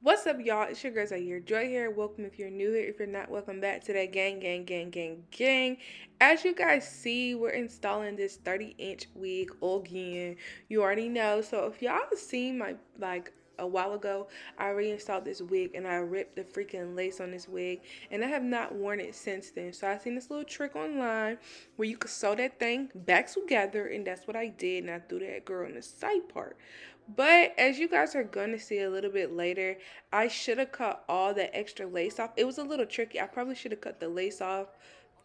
What's up, y'all? It's your girl Joy here. Welcome if you're new here. If you're not, welcome back to that gang. As you guys see, we're installing this 30-inch wig again. You already know. So if y'all seen my a while ago, I reinstalled this wig and I ripped the freaking lace on this wig, and I have not worn it since then. So I seen this little trick online where you could sew that thing back together, and that's what I did, and I threw that girl in the side part. But as you guys are going to see a little bit later, I should have cut all that extra lace off. It was a little tricky. I probably should have cut the lace off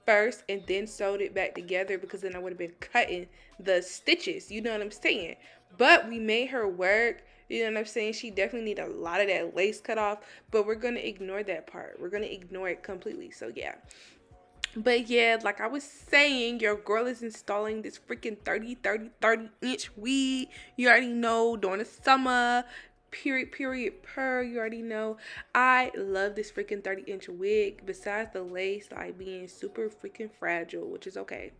first and then sewed it back together, because then I would have been cutting the stitches. You know what I'm saying? But we made her work. You know what I'm saying? She definitely need a lot of that lace cut off, but we're going to ignore that part. We're going to ignore it completely. So yeah. But yeah, like I was saying, your girl is installing this freaking 30 inch wig. You already know, during the summer, per, you already know. I love this freaking 30-inch wig. Besides the lace, like, being super freaking fragile, which is okay.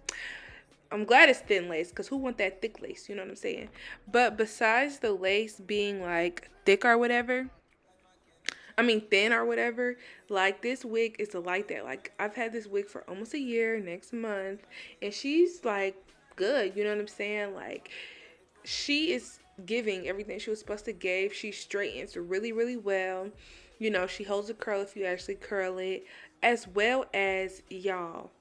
I'm glad it's thin lace, because who want that thick lace? You know what I'm saying? But besides the lace being like thick or whatever, thin or whatever, like, this wig is like that. Like, I've had this wig for almost a year next month, and she's like good. You know what I'm saying? Like, she is giving everything she was supposed to give. She straightens really well. You know, she holds a curl if you actually curl it, as well as, y'all,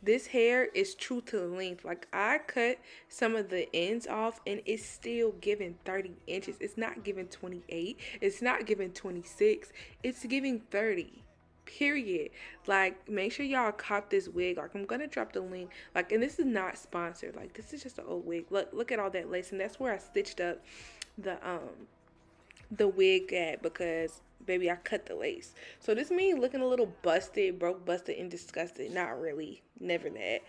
this hair is true to the length. Like, I cut some of the ends off and it's still giving 30 inches. It's not giving 28. It's not giving 26. It's giving 30. Period. Like, make sure y'all cop this wig. Like, I'm gonna drop the link. Like, and this is not sponsored. Like, this is just an old wig. Look at all that lace, and that's where I stitched up the wig at, because baby, I cut the lace. So this me looking a little busted, broke, busted, and disgusted. Not really, never that.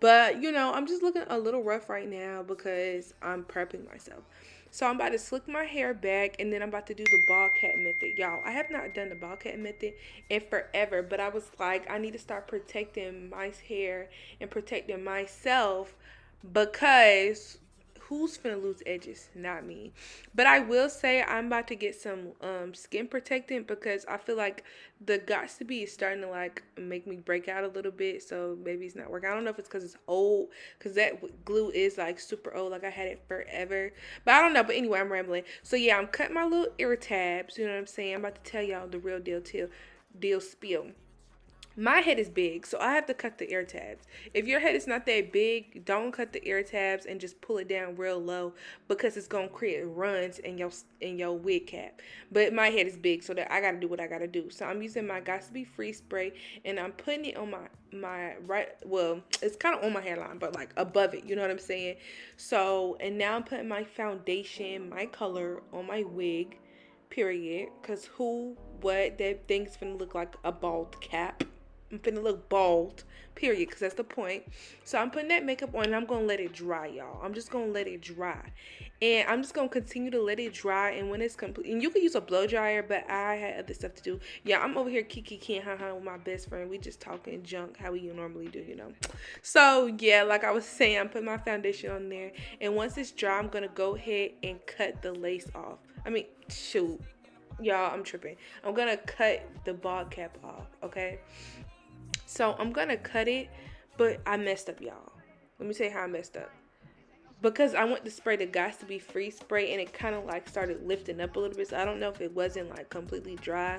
But, you know, I'm just looking a little rough right now because I'm prepping myself. So I'm about to slick my hair back, and then I'm about to do the ball cat method. Y'all, I have not done the ball cat method in forever, but I was like, I need to start protecting my hair and protecting myself, because who's finna lose edges? Not me. But I will say I'm about to get some skin protectant, because I feel like the Got to Be is starting to like make me break out a little bit. So maybe it's not working. I don't know if it's because it's old, because that glue is like super old. Like, I had it forever. But I don't know. But anyway, I'm rambling. So yeah, I'm cutting my little ear tabs. You know what I'm saying? I'm about to tell y'all the real deal spiel. My head is big, so I have to cut the ear tabs. If your head is not that big, don't cut the ear tabs and just pull it down real low, because it's gonna create runs in your wig cap. But my head is big, so that I gotta do what I gotta do. So I'm using my Got to Be free spray, and I'm putting it on my right. Well, it's kind of on my hairline, but like above it. You know what I'm saying? So, and now I'm putting my foundation, my color, on my wig. Period. Cause that thing's gonna look like a bald cap. I'm finna look bald, period, because that's the point. So I'm putting that makeup on, and I'm going to let it dry, y'all. I'm just going to let it dry. And I'm just going to continue to let it dry, and when it's complete, and you can use a blow dryer, but I had other stuff to do. Yeah, I'm over here kiki haha with my best friend. We just talking junk, how we normally do, you know. So, yeah, like I was saying, I'm putting my foundation on there, and once it's dry, I'm going to go ahead and cut the lace off. Shoot. Y'all, I'm tripping. I'm going to cut the bald cap off, okay? So I'm going to cut it, but I messed up, y'all. Let me tell you how I messed up. Because I went to spray the Got to Be free spray, and it kind of like started lifting up a little bit. So I don't know if it wasn't like completely dry.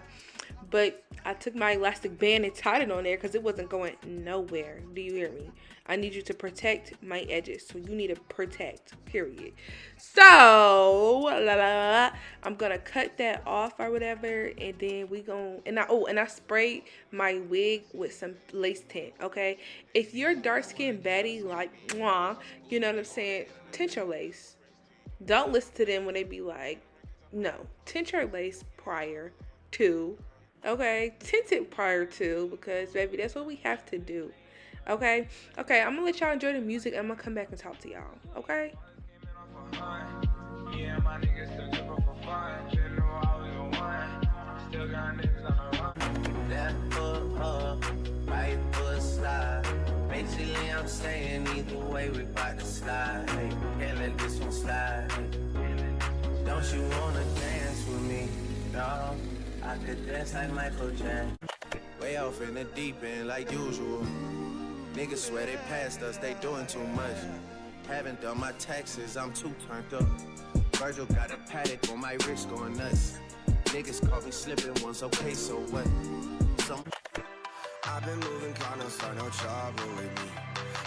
But I took my elastic band and tied it on there, because it wasn't going nowhere. Do you hear me? I need you to protect my edges. So you need to protect, period. So, I'm going to cut that off or whatever. And then I sprayed my wig with some lace tint, okay? If you're dark-skinned baddie, like, mwah, you know what I'm saying? Tint your lace. Don't listen to them when they be like, no. Tint your lace prior to, okay? Tint it prior to, because, baby, that's what we have to do. Okay, I'm gonna let y'all enjoy the music. I'm gonna come back and talk to y'all. Okay. Yeah, my niggas still tripping for fun. Didn't know I was the one. Still got niggas on the run. Left foot up, right foot slide. Basically, I'm saying either way we bout to slide. Can't let this one slide. Don't you wanna dance with me? No, I could dance like Michael Jackson. Way off in the deep end like usual. Niggas swear they passed us, they doing too much. Haven't done my taxes, I'm too turned up. Virgil got a paddock on my wrist going nuts. Niggas caught me slipping once, okay, so what? I've been moving, trying to start no trouble with me.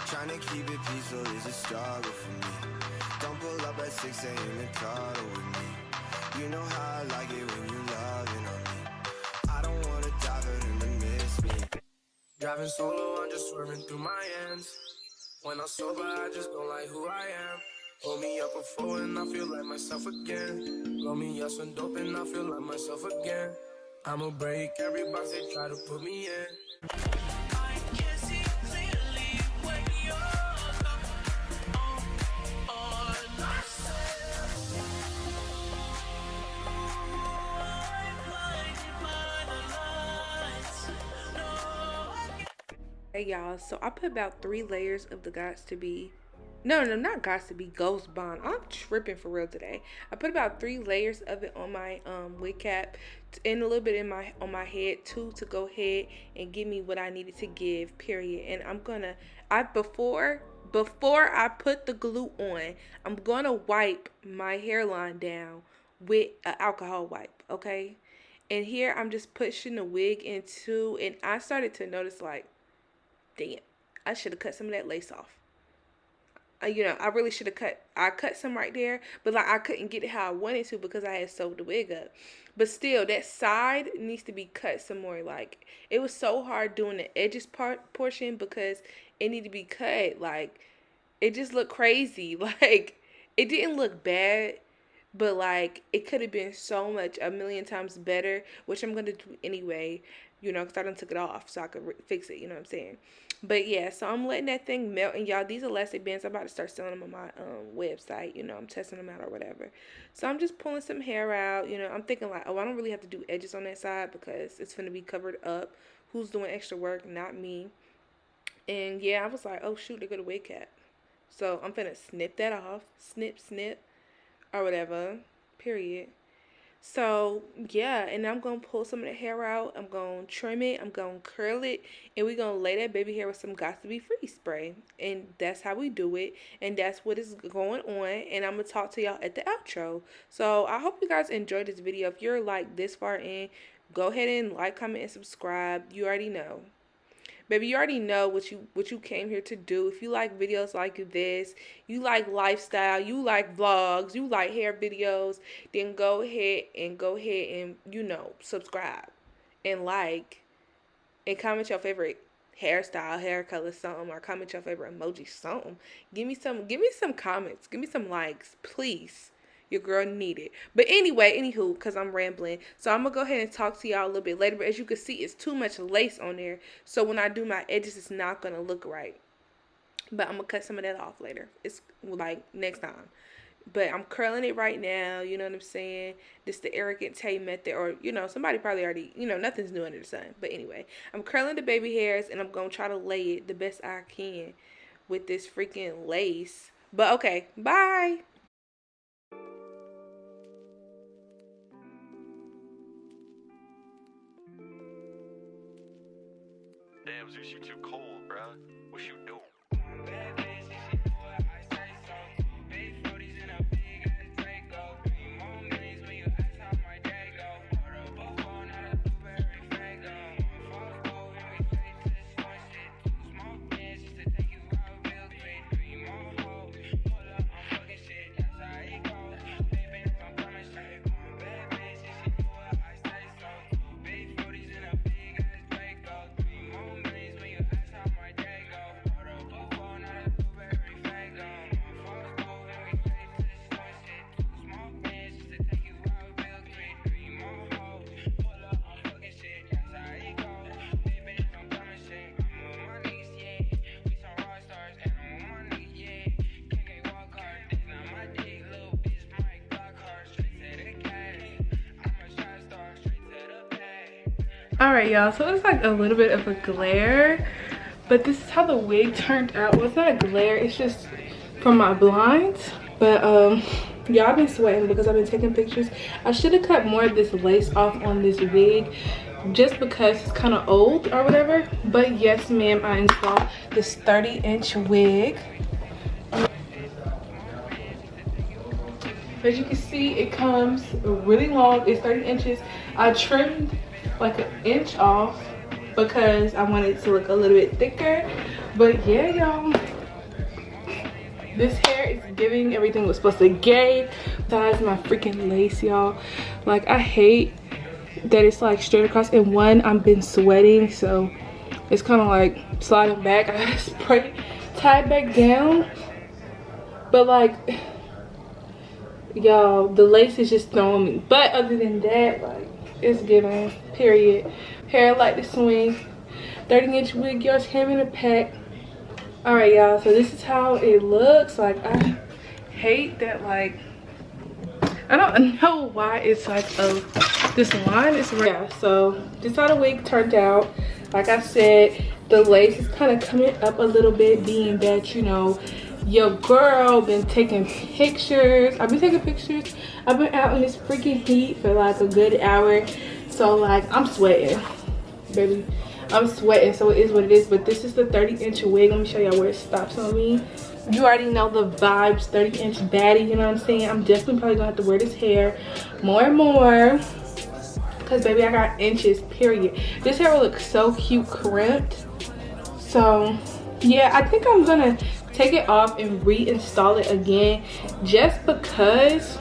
Trying to keep it peaceful is a struggle for me. Don't pull up at 6 a.m. and cuddle with me. You know how I like it when you loving on me. I don't wanna die for them to miss me. Driving solo, I'm just swerving through my ends. When I'm sober, I just don't like who I am. Pull me up before and I feel like myself again. Roll me up some dope and I feel like myself again. I'ma break every box they try to put me in. I can see clearly when you're on myself. I'm blinded by the lights. No. Hey y'all, so I put about 3 layers of the Gots to Be. No, not Gots to Be, Ghost Bond. I'm tripping for real today. I put about 3 layers of it on my wig cap and a little bit in on my head too, to go ahead and give me what I needed to give, period. And I'm gonna before I put the glue on, I'm gonna wipe my hairline down with an alcohol wipe, okay? And here I'm just pushing the wig into, and I started to notice like, damn, I should have cut some of that lace off. I really should have I cut some right there, but like I couldn't get it how I wanted to because I had sewed the wig up. But still, that side needs to be cut some more. Like, it was so hard doing the edges portion because it needed to be cut. Like, it just looked crazy. Like, it didn't look bad, but like it could have been so much, a million times better, which I'm gonna do anyway, because I done took it off so I could fix it, you know what I'm saying? But yeah, so I'm letting that thing melt, and y'all, these elastic bands, I'm about to start selling them on my website, I'm testing them out or whatever. So I'm just pulling some hair out, I'm thinking like, oh, I don't really have to do edges on that side because it's gonna be covered up. Who's doing extra work? Not me. And yeah, I was like, oh shoot, they got a wig cap. So I'm finna snip that off, snip, or whatever, period. So yeah, and I'm gonna pull some of the hair out. I'm gonna trim it. I'm gonna curl it, and we're gonna lay that baby hair with some Got to Be Free spray. And that's how we do it. And that's what is going on. And I'm gonna talk to y'all at the outro. So I hope you guys enjoyed this video. If you're like this far in, go ahead and like, comment, and subscribe. You already know. Baby, you already know what you came here to do. If you like videos like this, you like lifestyle, you like vlogs, you like hair videos, then go ahead and subscribe and like and comment your favorite hairstyle, hair color, something, or comment your favorite emoji, something. Give me some comments. Give me some likes, please. Your girl need it. But anyway, anywho, because I'm rambling. So I'm going to go ahead and talk to y'all a little bit later. But as you can see, it's too much lace on there. So when I do my edges, it's not going to look right. But I'm going to cut some of that off later. It's like next time. But I'm curling it right now. You know what I'm saying? This the arrogant Tay method. Or, somebody probably already, nothing's new under the sun. But anyway, I'm curling the baby hairs. And I'm going to try to lay it the best I can with this freaking lace. But okay, bye. Damn, Zeus, you too cold, bruh. What you doing? Alright y'all, so it's like a little bit of a glare, but this is how the wig turned out. Well, it's not a glare, it's just from my blinds. But y'all, I've been sweating because I've been taking pictures. I should have cut more of this lace off on this wig just because it's kind of old or whatever. But yes ma'am, I installed this 30-inch wig. As you can see, it comes really long. It's 30 inches. I trimmed like an inch off because I wanted it to look a little bit thicker. But yeah, y'all, this hair is giving everything it was supposed to give. Besides my freaking lace, y'all. Like, I hate that it's like straight across. And one, I've been sweating, so it's kind of like sliding back. I gotta spray tie it back down. But like, y'all, the lace is just throwing me. But other than that, like, it's giving, period. Hair like the swing. 30-inch wig, yours came in a pack. Alright y'all, so this is how it looks. Like, I hate that, like, I don't know why it's like this line is red. Yeah, so this is how the wig turned out. Like I said, the lace is kind of coming up a little bit, being that, you know, your girl been taking pictures. I've been taking pictures. I've been out in this freaking heat for like a good hour. So like, I'm sweating, baby. I'm sweating, so it is what it is. But this is the 30-inch wig. Let me show y'all where it stops on me. You already know the vibes, 30-inch baddie, you know what I'm saying? I'm definitely probably gonna have to wear this hair more and more, because baby, I got inches, period. This hair will look so cute crimped. So yeah, I think I'm gonna take it off and reinstall it again, just because.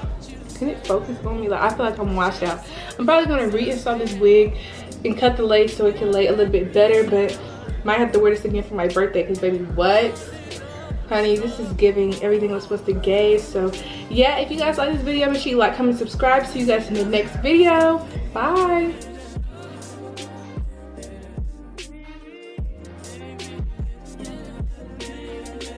Can it focus on me? Like, I feel like I'm washed out. I'm probably gonna reinstall this wig and cut the lace so it can lay a little bit better, but might have to wear this again for my birthday, because baby, what, honey, this is giving everything was supposed to give. So yeah, if you guys like this video, make sure you like, comment, subscribe. See you guys in the next video. Bye.